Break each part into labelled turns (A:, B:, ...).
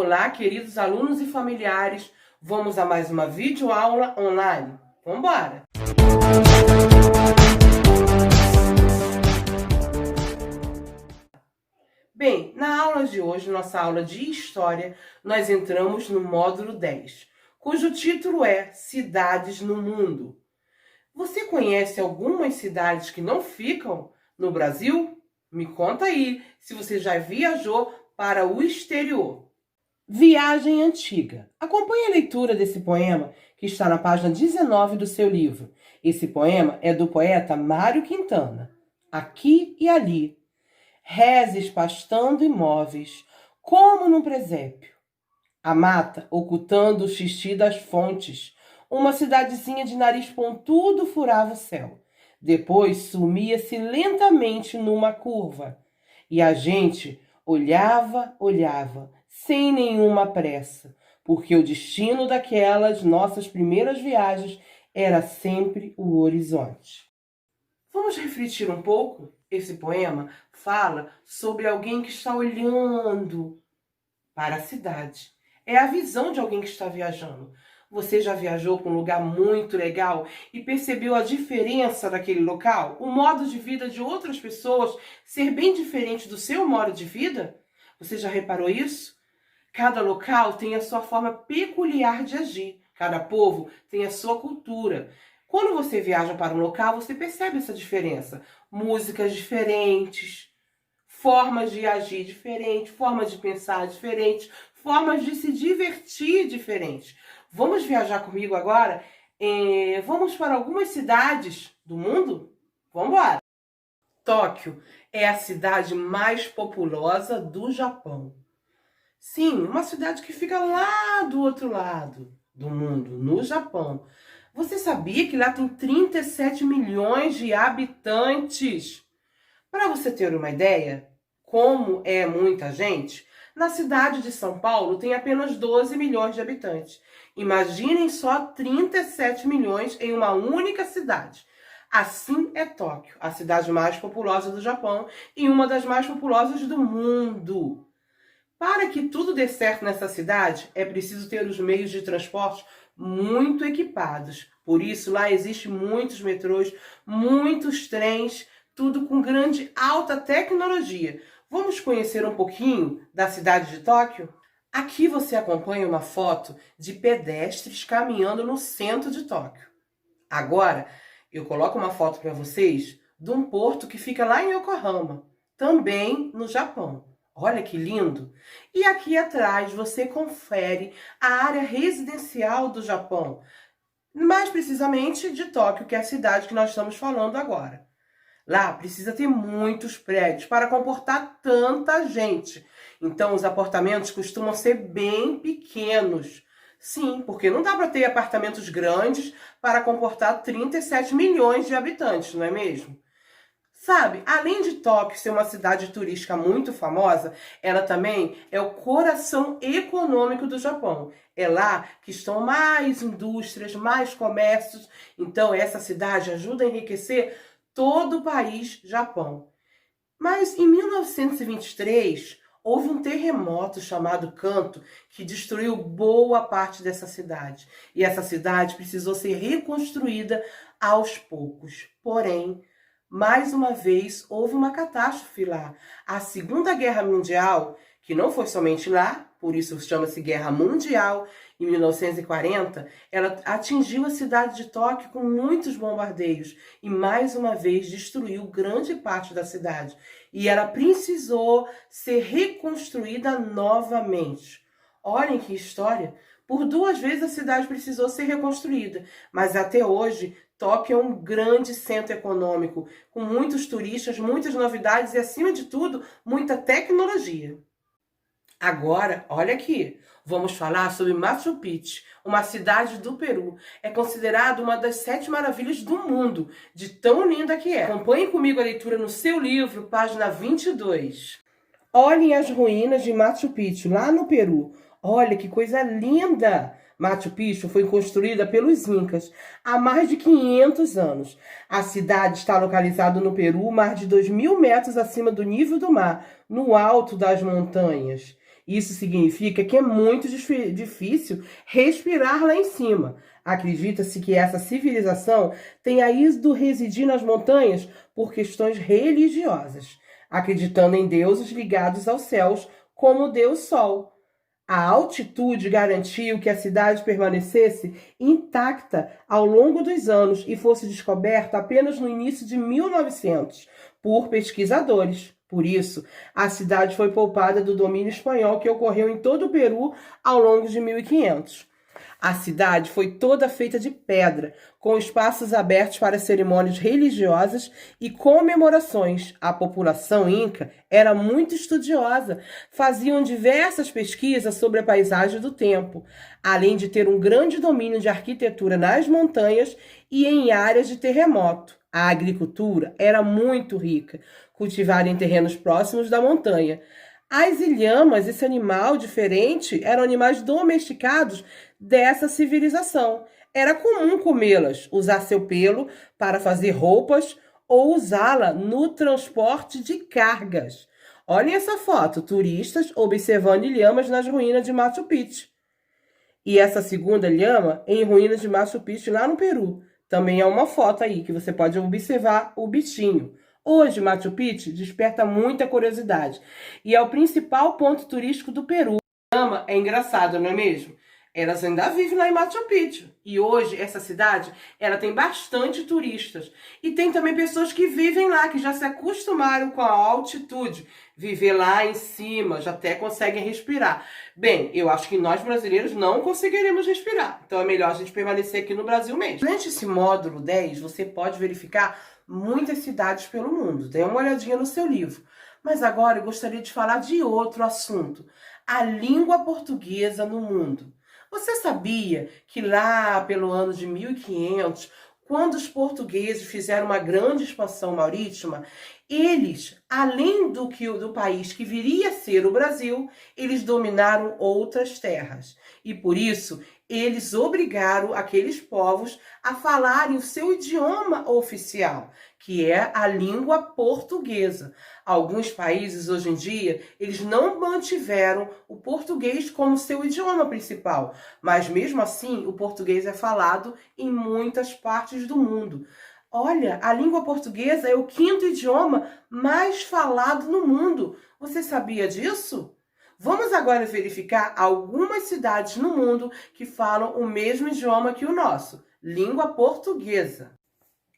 A: Olá, queridos alunos e familiares. Vamos a mais uma videoaula online. Vamos embora! Bem, na aula de hoje, nossa aula de História, nós entramos no módulo 10, cujo título é Cidades no Mundo. Você conhece algumas cidades que não ficam no Brasil? Me conta aí, se você já viajou para o exterior. Viagem Antiga. Acompanhe a leitura desse poema que está na página 19 do seu livro. Esse poema é do poeta Mário Quintana. Aqui e ali, reses pastando imóveis, como num presépio. A mata ocultando o xixi das fontes. Uma cidadezinha de nariz pontudo furava o céu. Depois sumia-se lentamente numa curva. E a gente olhava, sem nenhuma pressa, porque o destino daquelas nossas primeiras viagens era sempre o horizonte. Vamos refletir um pouco? Esse poema fala sobre alguém que está olhando para a cidade. É a visão de alguém que está viajando. Você já viajou para um lugar muito legal e percebeu a diferença daquele local? O modo de vida de outras pessoas ser bem diferente do seu modo de vida? Você já reparou isso? Cada local tem a sua forma peculiar de agir. Cada povo tem a sua cultura. Quando você viaja para um local, você percebe essa diferença. Músicas diferentes, formas de agir diferentes, formas de pensar diferentes, formas de se divertir diferentes. Vamos viajar comigo agora? Vamos para algumas cidades do mundo? Vamos embora! Tóquio é a cidade mais populosa do Japão. Sim, uma cidade que fica lá do outro lado do mundo, no Japão. Você sabia que lá tem 37 milhões de habitantes? Para você ter uma ideia, como é muita gente, na cidade de São Paulo tem apenas 12 milhões de habitantes. Imaginem só 37 milhões em uma única cidade. Assim é Tóquio, a cidade mais populosa do Japão e uma das mais populosas do mundo. Para que tudo dê certo nessa cidade, é preciso ter os meios de transporte muito equipados. Por isso, lá existem muitos metrôs, muitos trens, tudo com grande alta tecnologia. Vamos conhecer um pouquinho da cidade de Tóquio? Aqui você acompanha uma foto de pedestres caminhando no centro de Tóquio. Agora, eu coloco uma foto para vocês de um porto que fica lá em Yokohama, também no Japão. Olha que lindo! E aqui atrás você confere a área residencial do Japão, mais precisamente de Tóquio, que é a cidade que nós estamos falando agora. Lá precisa ter muitos prédios para comportar tanta gente. Então os apartamentos costumam ser bem pequenos. Sim, porque não dá para ter apartamentos grandes para comportar 37 milhões de habitantes, não é mesmo? Sabe, além de Tóquio ser uma cidade turística muito famosa, ela também é o coração econômico do Japão. É lá que estão mais indústrias, mais comércios. Então essa cidade ajuda a enriquecer todo o país Japão. Mas em 1923, houve um terremoto chamado Kanto que destruiu boa parte dessa cidade. E essa cidade precisou ser reconstruída aos poucos. Porém, mais uma vez, houve uma catástrofe lá. A Segunda Guerra Mundial, que não foi somente lá, por isso chama-se Guerra Mundial, em 1940, ela atingiu a cidade de Tóquio com muitos bombardeios e mais uma vez destruiu grande parte da cidade. E ela precisou ser reconstruída novamente. Olhem que história! Por 2 vezes a cidade precisou ser reconstruída, mas até hoje Tóquio é um grande centro econômico, com muitos turistas, muitas novidades e, acima de tudo, muita tecnologia. Agora, olha aqui, vamos falar sobre Machu Picchu, uma cidade do Peru. É considerada uma das 7 maravilhas do mundo, de tão linda que é. Acompanhe comigo a leitura no seu livro, página 22. Olhem as ruínas de Machu Picchu, lá no Peru. Olha que coisa linda! Machu Picchu foi construída pelos Incas há mais de 500 anos. A cidade está localizada no Peru, mais de 2.000 metros acima do nível do mar, no alto das montanhas. Isso significa que é muito difícil respirar lá em cima. Acredita-se que essa civilização tenha ido residir nas montanhas por questões religiosas, acreditando em deuses ligados aos céus, como o Deus Sol. A altitude garantiu que a cidade permanecesse intacta ao longo dos anos e fosse descoberta apenas no início de 1900 por pesquisadores. Por isso, a cidade foi poupada do domínio espanhol que ocorreu em todo o Peru ao longo de 1500. A cidade foi toda feita de pedra, com espaços abertos para cerimônias religiosas e comemorações. A população inca era muito estudiosa, faziam diversas pesquisas sobre a paisagem do tempo, além de ter um grande domínio de arquitetura nas montanhas e em áreas de terremoto. A agricultura era muito rica, cultivada em terrenos próximos da montanha. As ilhamas, esse animal diferente, eram animais domesticados dessa civilização. Era comum comê-las, usar seu pelo para fazer roupas ou usá-la no transporte de cargas. Olhem essa foto, turistas observando ilhamas nas ruínas de Machu Picchu. E essa segunda lhama em ruínas de Machu Picchu lá no Peru. Também é uma foto aí que você pode observar o bichinho. Hoje, Machu Picchu desperta muita curiosidade e é o principal ponto turístico do Peru. A lhama é engraçado, não é mesmo? Elas ainda vivem lá em Machu Picchu. E hoje, essa cidade, ela tem bastante turistas. E tem também pessoas que vivem lá, que já se acostumaram com a altitude. Viver lá em cima, já até conseguem respirar. Bem, eu acho que nós brasileiros não conseguiremos respirar. Então é melhor a gente permanecer aqui no Brasil mesmo. Durante esse módulo 10, você pode verificar muitas cidades pelo mundo. Dê uma olhadinha no seu livro. Mas agora eu gostaria de falar de outro assunto. A língua portuguesa no mundo. Você sabia que lá pelo ano de 1500, quando os portugueses fizeram uma grande expansão marítima, eles, além do país que viria a ser o Brasil, eles dominaram outras terras. E por isso, eles obrigaram aqueles povos a falarem o seu idioma oficial, que é a língua portuguesa. Alguns países, hoje em dia, eles não mantiveram o português como seu idioma principal, mas mesmo assim, o português é falado em muitas partes do mundo. Olha, a língua portuguesa é o 5º idioma mais falado no mundo. Você sabia disso? Vamos agora verificar algumas cidades no mundo que falam o mesmo idioma que o nosso, língua portuguesa.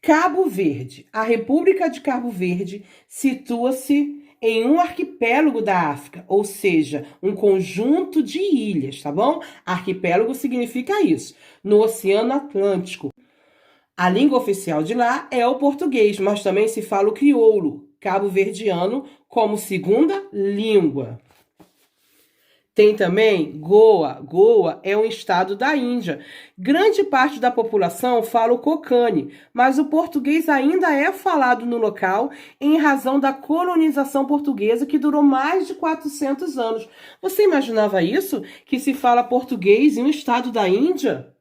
A: Cabo Verde. A República de Cabo Verde situa-se em um arquipélago da África, ou seja, um conjunto de ilhas, tá bom? Arquipélago significa isso, no Oceano Atlântico. A língua oficial de lá é o português, mas também se fala o crioulo, cabo-verdiano, como segunda língua. Tem também Goa. Goa é um estado da Índia. Grande parte da população fala o Konkani, mas o português ainda é falado no local em razão da colonização portuguesa que durou mais de 400 anos. Você imaginava isso? Que se fala português em um estado da Índia?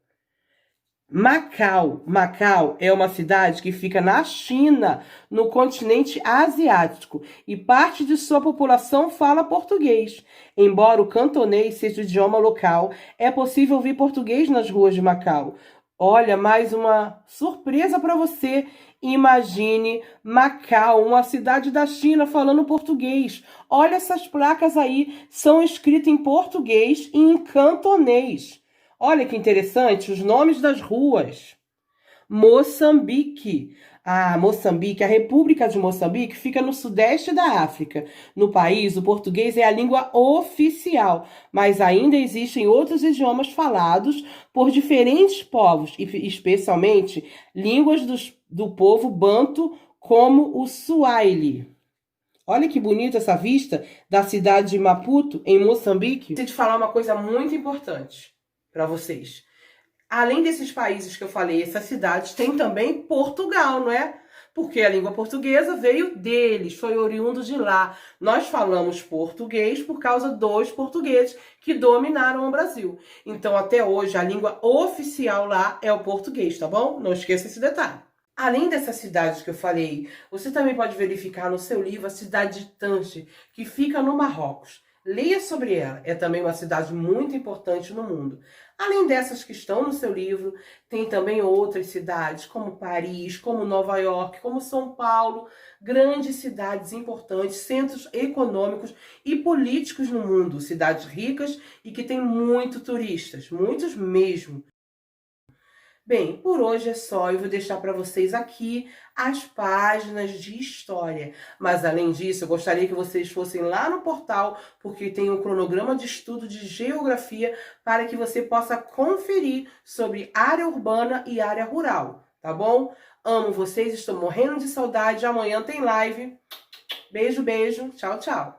A: Macau. Macau é uma cidade que fica na China, no continente asiático, e parte de sua população fala português. Embora o cantonês seja o idioma local, é possível ouvir português nas ruas de Macau. Olha, mais uma surpresa para você. Imagine Macau, uma cidade da China falando português. Olha essas placas aí, são escritas em português e em cantonês. Olha que interessante, os nomes das ruas. Moçambique. Moçambique, a República de Moçambique fica no sudeste da África. No país, o português é a língua oficial, mas ainda existem outros idiomas falados por diferentes povos, especialmente línguas do povo banto, como o Swahili. Olha que bonita essa vista da cidade de Maputo, em Moçambique. Preciso te falar uma coisa muito importante para vocês. Além desses países que eu falei, essas cidades, tem também Portugal, não é? Porque a língua portuguesa veio deles, foi oriundo de lá. Nós falamos português por causa dos portugueses que dominaram o Brasil. Então, até hoje, a língua oficial lá é o português, tá bom? Não esqueça esse detalhe. Além dessas cidades que eu falei, você também pode verificar no seu livro a cidade de Tanger, que fica no Marrocos. Leia sobre ela. É também uma cidade muito importante no mundo. Além dessas que estão no seu livro, tem também outras cidades, como Paris, como Nova York, como São Paulo, grandes cidades importantes, centros econômicos e políticos no mundo, cidades ricas e que têm muitos turistas, muitos mesmo. Bem, por hoje é só. Eu vou deixar para vocês aqui as páginas de história. Mas além disso, eu gostaria que vocês fossem lá no portal, porque tem um cronograma de estudo de geografia para que você possa conferir sobre área urbana e área rural, tá bom? Amo vocês, estou morrendo de saudade. Amanhã tem live. Beijo, beijo. Tchau, tchau.